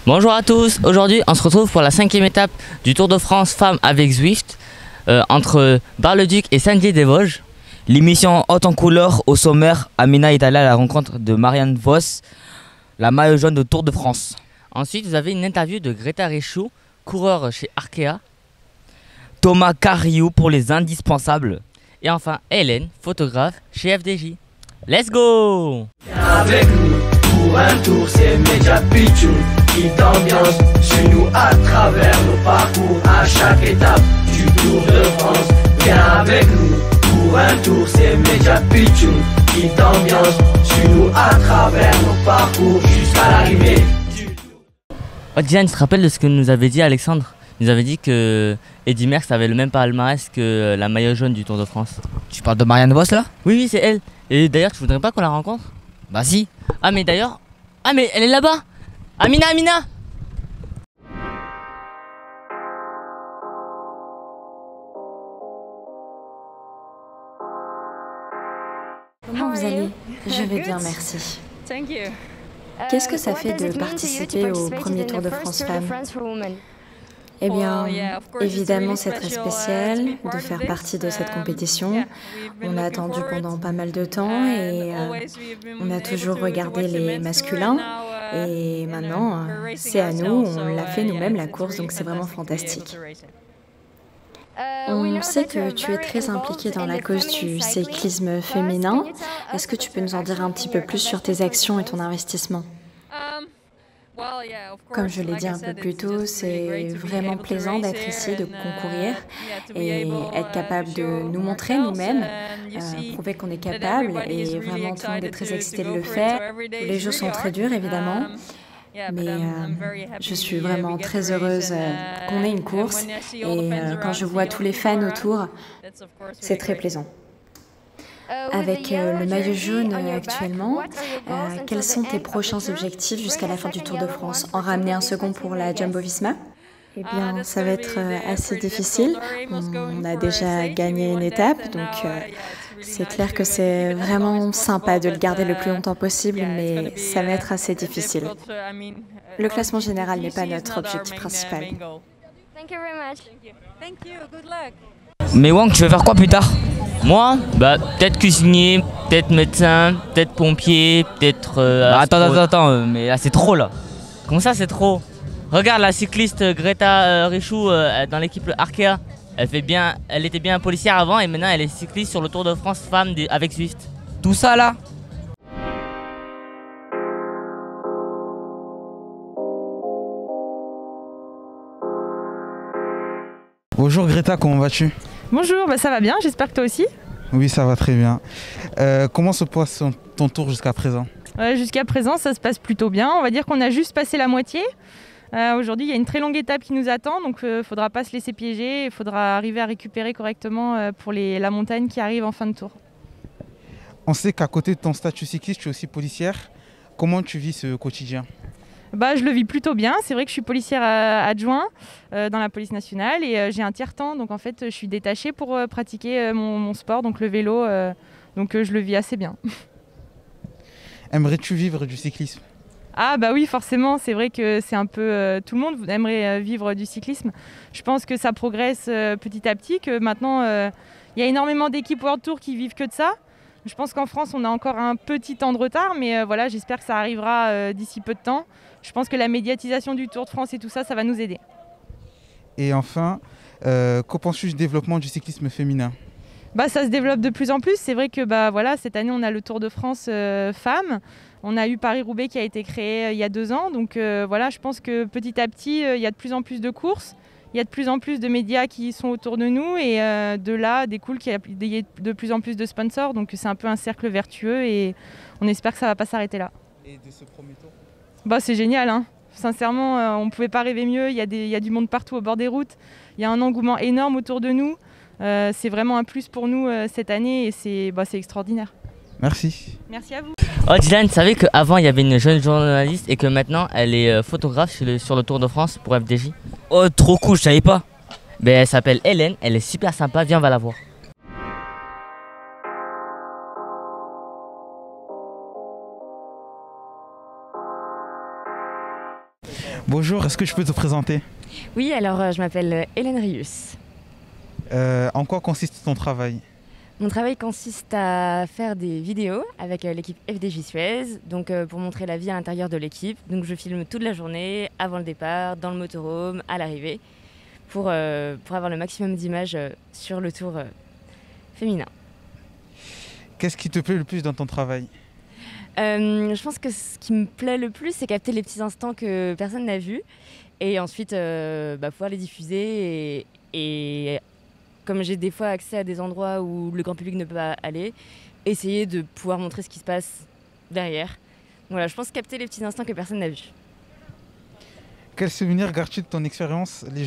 Bonjour à tous, aujourd'hui on se retrouve pour la 5e étape du Tour de France Femmes avec Zwift entre Bar-le-Duc et Saint-Dié-des-Vosges. L'émission haute en couleur au sommaire, Amina est allée à la rencontre de Marianne Vos, la maillot jaune de Tour de France. Ensuite vous avez une interview de Greta Rechou, coureur chez Arkea, Thomas Carriou pour les indispensables et enfin Hélène, photographe chez FDJ. Let's go! Avec nous pour un tour, c'est Media Pitchoun qui t'ambiance. Suis-nous à travers nos parcours à chaque étape du Tour de France. Viens avec nous pour un tour, c'est Media Pitchoun qui t'ambiance. Suis-nous à travers nos parcours jusqu'à l'arrivée du Tour. Oh, Diane, tu te rappelles de ce que nous avait dit Alexandre? Il nous avait dit que Eddy Merckx avait le même palmarès que la maillot jaune du Tour de France. Tu parles de Marianne Vos là? Oui, c'est elle. Et d'ailleurs, tu voudrais pas qu'on la rencontre? Bah si. Ah mais d'ailleurs... Ah mais elle est là-bas! Amina! Comment vous allez? Je vais bien, merci. Qu'est-ce que ça fait de participer au premier Tour de France Femmes? Eh bien, évidemment, c'est très spécial de faire partie de cette compétition. On a attendu pendant pas mal de temps et on a toujours regardé les masculins. Et maintenant, c'est à nous, on l'a fait nous-mêmes la course, donc c'est vraiment fantastique. On sait que tu es très impliquée dans la cause du cyclisme féminin. Est-ce que tu peux nous en dire un petit peu plus sur tes actions et ton investissement? Comme je l'ai dit un peu plus tôt, c'est vraiment plaisant d'être ici, de concourir et être capable de nous montrer nous-mêmes, prouver qu'on est capable et vraiment tout le monde est très excité de le faire. Les jours sont très durs évidemment, mais je suis vraiment très heureuse qu'on ait une course et quand je vois tous les fans autour, c'est très plaisant. Avec le maillot jaune actuellement, quels sont tes prochains objectifs jusqu'à la fin du Tour de France? En ramener un second pour la Jumbo-Visma? Eh bien, ça va être assez difficile. On a déjà gagné une étape, donc c'est clair que c'est vraiment sympa de le garder le plus longtemps possible, mais ça va être assez difficile. Le classement général n'est pas notre objectif principal. Mais Wang, tu veux faire quoi plus tard? Moi? Bah peut-être cuisinier, peut-être médecin, peut-être pompier, peut-être... attends, mais là c'est trop là. Comment ça c'est trop? Regarde la cycliste Greta Rechou dans l'équipe Arkea. Elle était bien policière avant et maintenant elle est cycliste sur le Tour de France Femmes avec Zwift. Tout ça là? Bonjour Greta, comment vas-tu? Bonjour, ça va bien, j'espère que toi aussi. Oui, ça va très bien. Comment se passe ton tour jusqu'à présent? Jusqu'à présent, ça se passe plutôt bien. On va dire qu'on a juste passé la moitié. Aujourd'hui, il y a une très longue étape qui nous attend, donc il ne faudra pas se laisser piéger. Il faudra arriver à récupérer correctement pour la montagne qui arrive en fin de tour. On sait qu'à côté de ton statut cycliste, tu es aussi policière. Comment tu vis ce quotidien? Je le vis plutôt bien. C'est vrai que je suis policière adjoint dans la police nationale et j'ai un tiers-temps. Donc en fait, je suis détachée pour pratiquer mon sport, donc le vélo. Donc je le vis assez bien. Aimerais-tu vivre du cyclisme? Ah bah oui, forcément. C'est vrai que c'est un peu... tout le monde aimerait vivre du cyclisme. Je pense que ça progresse petit à petit, que maintenant, il y a énormément d'équipes World Tour qui vivent que de ça. Je pense qu'en France, on a encore un petit temps de retard, mais voilà, j'espère que ça arrivera d'ici peu de temps. Je pense que la médiatisation du Tour de France et tout ça, ça va nous aider. Et enfin, qu'en penses-tu du développement du cyclisme féminin? Ça se développe de plus en plus. C'est vrai que voilà, cette année, on a le Tour de France femmes. On a eu Paris-Roubaix qui a été créé il y a 2 ans. Donc voilà, je pense que petit à petit, il y a de plus en plus de courses. Il y a de plus en plus de médias qui sont autour de nous et de là découle qu'il y ait de plus en plus de sponsors. Donc c'est un peu un cercle vertueux et on espère que ça ne va pas s'arrêter là. Et de ce premier tour? C'est génial, hein. Sincèrement, on ne pouvait pas rêver mieux. Il y a du monde partout au bord des routes. Il y a un engouement énorme autour de nous. C'est vraiment un plus pour nous cette année et c'est extraordinaire. Merci. Merci à vous. Oh Dylan, tu savais qu'avant il y avait une jeune journaliste et que maintenant elle est photographe sur le Tour de France pour FDJ? Oh, trop cool, je savais pas. Elle s'appelle Hélène, elle est super sympa, viens on va la voir. Bonjour, est-ce que je peux te présenter? Oui, alors je m'appelle Hélène Rius. En quoi consiste ton travail? Mon travail consiste à faire des vidéos avec l'équipe FDJ Suez, donc pour montrer la vie à l'intérieur de l'équipe. Donc je filme toute la journée, avant le départ, dans le motorhome, à l'arrivée, pour avoir le maximum d'images sur le tour féminin. Qu'est-ce qui te plaît le plus dans ton travail? Je pense que ce qui me plaît le plus, c'est capter les petits instants que personne n'a vus et ensuite pouvoir les diffuser et comme j'ai des fois accès à des endroits où le grand public ne peut pas aller, essayer de pouvoir montrer ce qui se passe derrière. Voilà, je pense capter les petits instants que personne n'a vus. Quel souvenir gardes-tu de ton expérience des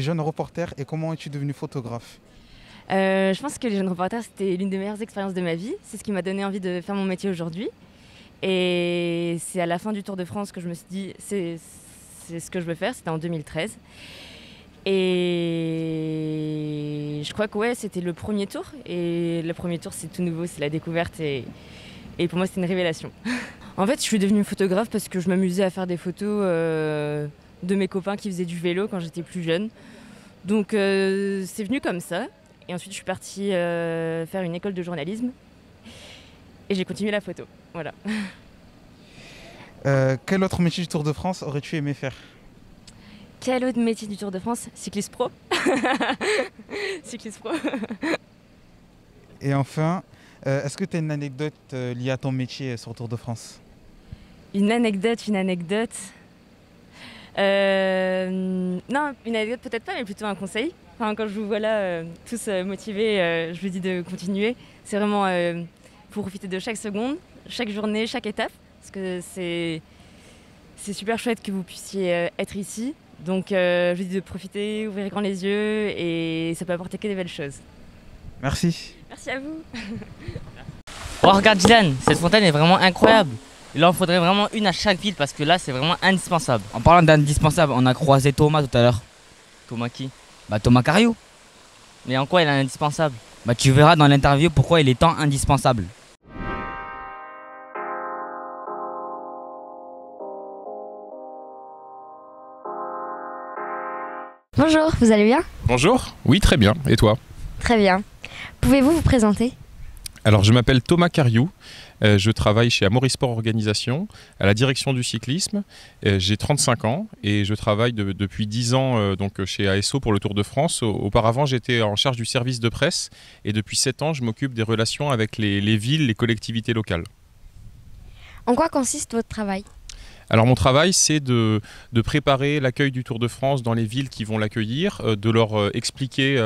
jeunes reporters et comment es-tu devenu photographe? Je pense que les jeunes reporters, c'était l'une des meilleures expériences de ma vie. C'est ce qui m'a donné envie de faire mon métier aujourd'hui. Et c'est à la fin du Tour de France que je me suis dit, c'est ce que je veux faire. C'était en 2013. Et je crois que ouais, c'était le premier tour. Et le premier tour, c'est tout nouveau, c'est la découverte. Et pour moi, c'est une révélation. En fait, je suis devenue photographe parce que je m'amusais à faire des photos de mes copains qui faisaient du vélo quand j'étais plus jeune. Donc c'est venu comme ça. Et ensuite, je suis partie faire une école de journalisme. Et j'ai continué la photo. Voilà. Quel autre métier du Tour de France aurais-tu aimé faire? Quel autre métier du Tour de France? Cycliste pro. Cycliste pro. Et enfin, est-ce que tu as une anecdote liée à ton métier sur le Tour de France? Une anecdote. Non, une anecdote peut-être pas, mais plutôt un conseil. Enfin, quand je vous vois là tous motivés, je vous dis de continuer. C'est vraiment pour profiter de chaque seconde, chaque journée, chaque étape. Parce que c'est super chouette que vous puissiez être ici. Donc je vous dis de profiter, ouvrir grand les yeux et ça peut apporter que des belles choses. Merci. Merci à vous. Oh, regarde Dylan, cette fontaine est vraiment incroyable. Il en faudrait vraiment une à chaque ville parce que là c'est vraiment indispensable. En parlant d'indispensable, on a croisé Thomas tout à l'heure. Thomas qui? Bah Thomas Cariou. Mais en quoi il est indispensable? Bah tu verras dans l'interview pourquoi il est tant indispensable. Bonjour, vous allez bien? Bonjour, oui très bien, et toi? Très bien. Pouvez-vous vous présenter? Alors je m'appelle Thomas Cariou, je travaille chez Amaury Sport Organisation, à la direction du cyclisme. J'ai 35 ans et je travaille depuis 10 ans donc chez ASO pour le Tour de France. Auparavant j'étais en charge du service de presse et depuis 7 ans je m'occupe des relations avec les villes, les collectivités locales. En quoi consiste votre travail? Alors mon travail, c'est de préparer l'accueil du Tour de France dans les villes qui vont l'accueillir, de leur expliquer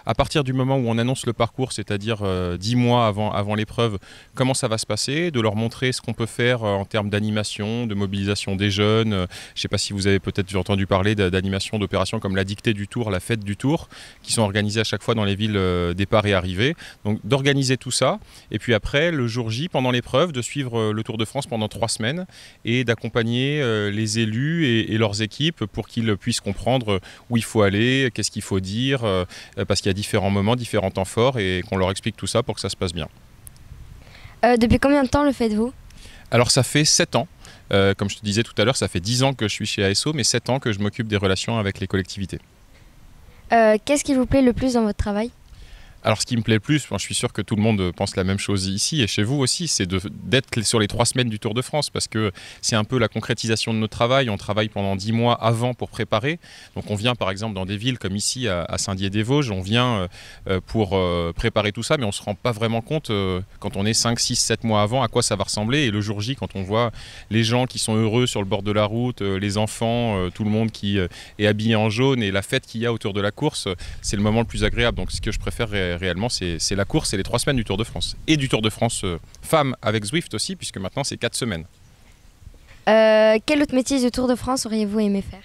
à partir du moment où on annonce le parcours, c'est-à-dire 10 mois avant l'épreuve, comment ça va se passer, de leur montrer ce qu'on peut faire en termes d'animation, de mobilisation des jeunes. Je ne sais pas si vous avez peut-être entendu parler d'animation, d'opérations comme la dictée du Tour, la fête du Tour, qui sont organisées à chaque fois dans les villes départ et arrivée. Donc d'organiser tout ça, et puis après, le jour J, pendant l'épreuve, de suivre le Tour de France pendant 3 semaines et d'accompagner les élus et leurs équipes pour qu'ils puissent comprendre où il faut aller, qu'est-ce qu'il faut dire, parce qu'il y a différents moments, différents temps forts et qu'on leur explique tout ça pour que ça se passe bien. Depuis combien de temps le faites-vous? Alors ça fait 7 ans. Comme je te disais tout à l'heure, ça fait 10 ans que je suis chez ASO, mais 7 ans que je m'occupe des relations avec les collectivités. Qu'est-ce qui vous plaît le plus dans votre travail? Alors ce qui me plaît le plus, je suis sûr que tout le monde pense la même chose ici et chez vous aussi, c'est d'être sur les 3 semaines du Tour de France parce que c'est un peu la concrétisation de notre travail. On travaille pendant 10 mois avant pour préparer. Donc on vient par exemple dans des villes comme ici à Saint-Dié-des-Vosges, on vient pour préparer tout ça, mais on ne se rend pas vraiment compte quand on est 5, 6, 7 mois avant à quoi ça va ressembler. Et le jour J, quand on voit les gens qui sont heureux sur le bord de la route, les enfants, tout le monde qui est habillé en jaune et la fête qu'il y a autour de la course, c'est le moment le plus agréable. Donc ce que je préfère réellement, c'est la course et les 3 semaines du Tour de France. Et du Tour de France femmes avec Zwift aussi, puisque maintenant c'est 4 semaines. Quel autre métier du Tour de France auriez-vous aimé faire?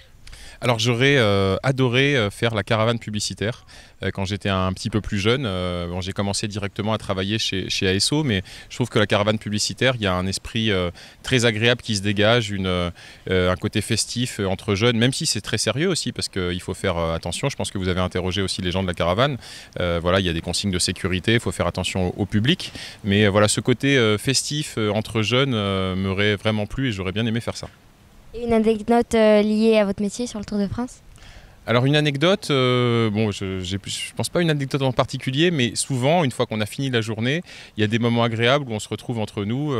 Alors j'aurais adoré faire la caravane publicitaire quand j'étais un petit peu plus jeune. Bon, j'ai commencé directement à travailler chez ASO, mais je trouve que la caravane publicitaire, il y a un esprit très agréable qui se dégage, un côté festif entre jeunes, même si c'est très sérieux aussi, parce qu'il faut faire attention. Je pense que vous avez interrogé aussi les gens de la caravane. Voilà, il y a des consignes de sécurité, il faut faire attention au public. Mais voilà, ce côté festif entre jeunes m'aurait vraiment plu et j'aurais bien aimé faire ça. Et une anecdote liée à votre métier sur le Tour de France? Alors une anecdote, bon, je pense pas une anecdote en particulier, mais souvent, une fois qu'on a fini la journée, il y a des moments agréables où on se retrouve entre nous,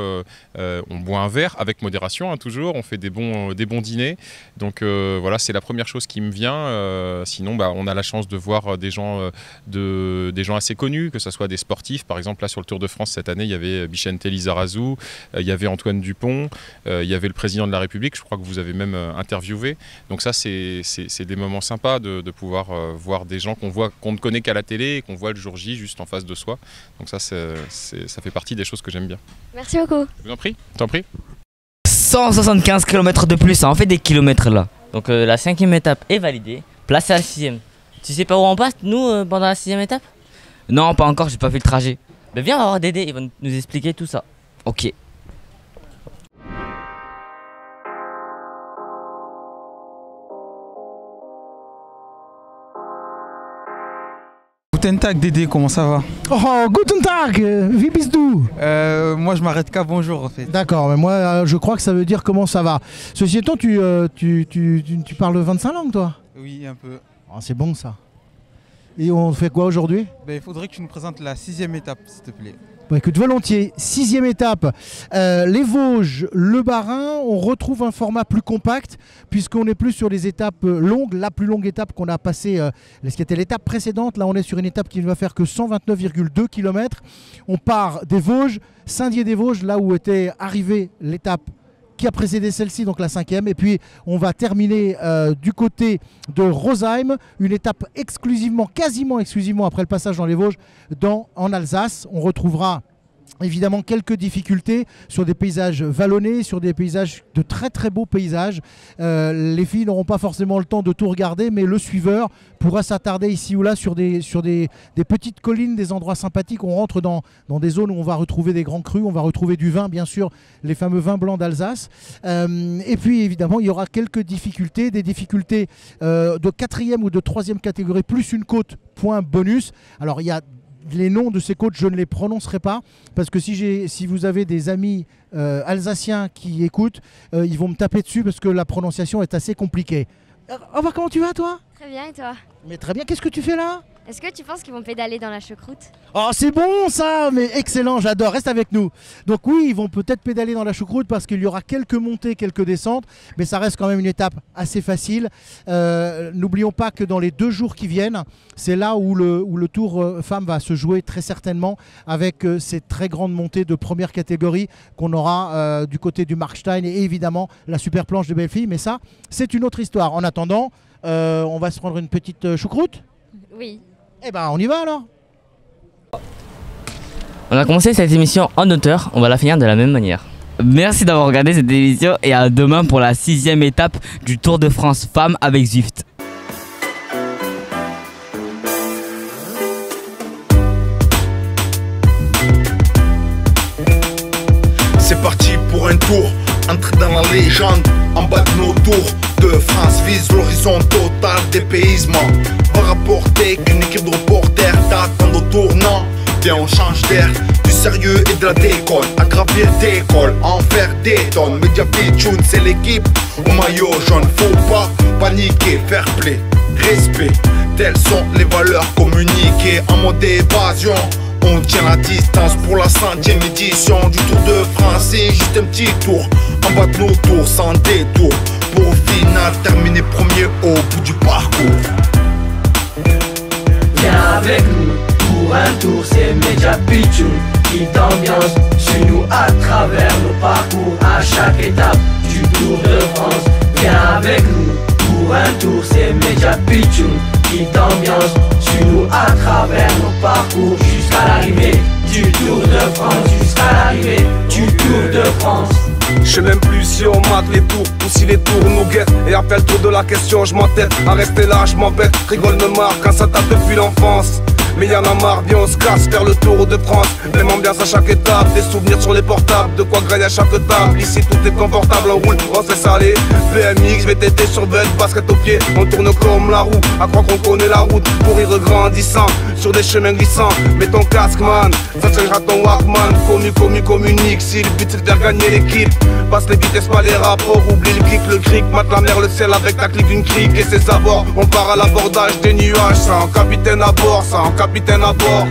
on boit un verre avec modération, hein, toujours, on fait des bons dîners. Donc voilà, c'est la première chose qui me vient. Sinon, bah, on a la chance de voir des gens assez connus, que ce soit des sportifs. Par exemple, là sur le Tour de France cette année, il y avait Vicente Lizarazu, il y avait Antoine Dupont, il y avait le président de la République, je crois que vous avez même interviewé. Donc ça, c'est des moments sympas de pouvoir voir des gens qu'on ne connaît qu'à la télé et qu'on voit le jour J juste en face de soi. Donc ça, ça fait partie des choses que j'aime bien. Merci beaucoup. Je vous en prie, t'en prie. 175 km de plus, ça en fait des kilomètres là. Donc la 5e étape est validée, place à la 6e. Tu sais pas où on passe, nous, pendant la 6e étape? Non, pas encore, j'ai pas fait le trajet. Mais viens, on va voir Dédé, il va nous expliquer tout ça. Ok. Guten Tag Dédé, comment ça va? Oh, Guten Tag, wie bist du? Moi je m'arrête qu'à bonjour en fait. D'accord, mais moi je crois que ça veut dire comment ça va. Ceci étant, tu parles 25 langues toi? Oui, un peu. Oh, c'est bon ça. Et on fait quoi aujourd'hui? Il faudrait que tu nous présentes la 6e étape s'il te plaît. Bah, écoute, volontiers. 6e étape, les Vosges, le Bas-Rhin, on retrouve un format plus compact puisqu'on est plus sur les étapes longues. La plus longue étape qu'on a passée, ce qui était l'étape précédente, là on est sur une étape qui ne va faire que 129,2 km. On part des Vosges, Saint-Dié-des-Vosges, là où était arrivée l'étape qui a précédé celle-ci, donc la 5e. Et puis on va terminer du côté de Rosheim, une étape quasiment exclusivement après le passage dans les Vosges, en Alsace. On retrouvera évidemment quelques difficultés sur des paysages vallonnés, sur des paysages de très très beaux paysages. Les filles n'auront pas forcément le temps de tout regarder, mais le suiveur pourra s'attarder ici ou là sur des petites collines, des endroits sympathiques. On rentre dans des zones où on va retrouver des grands crus, on va retrouver du vin, bien sûr, les fameux vins blancs d'Alsace. Et puis évidemment, il y aura quelques difficultés, des difficultés de 4e ou de 3e catégorie, plus une côte, point bonus. Alors il y a les noms de ces côtes, je ne les prononcerai pas parce que si vous avez des amis alsaciens qui écoutent, ils vont me taper dessus parce que la prononciation est assez compliquée. Comment tu vas toi? Très bien, et toi? Mais très bien, qu'est-ce que tu fais là? Est-ce que tu penses qu'ils vont pédaler dans la choucroute? Oh, c'est bon ça, mais excellent, j'adore, reste avec nous. Donc oui, ils vont peut-être pédaler dans la choucroute parce qu'il y aura quelques montées, quelques descentes, mais ça reste quand même une étape assez facile. N'oublions pas que dans les 2 jours qui viennent, c'est là où le Tour Femmes va se jouer très certainement avec ces très grandes montées de première catégorie qu'on aura du côté du Markstein et évidemment la super planche de Belleville, mais ça, c'est une autre histoire. En attendant, on va se prendre une petite choucroute? Oui. Eh ben on y va alors. On a commencé cette émission en hauteur, on va la finir de la même manière. Merci d'avoir regardé cette émission et à demain pour la 6e étape du Tour de France Femmes avec Zwift. C'est parti pour un tour, entrer dans la légende, en bas de nos tours de France, vise l'horizon total dépaysement. Va rapporter qu'une équipe de reporters t'attend au tournant. Viens on change d'air, du sérieux et de la déconne. À gravir des cols, en faire des tonnes. Media Pitchoun, c'est l'équipe au maillot jaune. Faut pas paniquer, fair play, respect. Telles sont les valeurs communiquées en mode évasion. On tient la distance pour la 100e édition du Tour de France. C'est juste un petit tour, en bas de nos tours, sans détour. Pour au final terminer premier au bout du parcours. Viens avec nous pour un tour, c'est Media Pitchoun qui t'ambiance. Suis-nous à travers nos parcours à chaque étape du Tour de France. Viens avec nous pour un tour, c'est Media Pitchoun qui t'ambiance. Suis-nous à travers nos parcours jusqu'à l'arrivée du Tour de France. Jusqu'à l'arrivée du Tour de France. Je sais même plus si on mate les tours ou si les tours nous guettent. Et à faire le tour de la question, je m'entête. À rester là, je m'embête. Rigole me marre quand ça tape depuis l'enfance. mais y'en a marre, bien on se casse faire le tour de France. Même ambiance à chaque étape, des souvenirs sur les portables, de quoi grailler à chaque table. Ici tout est confortable, on roule, on se laisse aller. BMX, VTT sur bête, basket au pied, on tourne comme la roue, à croire qu'on connaît la route. Courir grandissant, sur des chemins glissants. Mets ton casque man, ça changera ton Walkman. Communique, si le but c'est de faire gagner l'équipe. Passe les vitesses, pas les rapports, oublie le cric, mate la mer, le ciel avec ta clique d'une crique et ses abords. On part à l'abordage des nuages, ça en capitaine à bord, ça en capitaine à bord.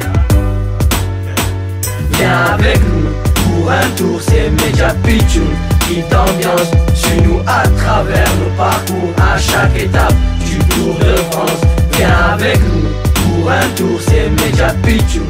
Viens avec nous pour un tour, c'est Media Pitchoun qui t'ambiance. Suis-nous à travers nos parcours à chaque étape du Tour de France. Viens avec nous pour un tour, c'est Media Pitchoun.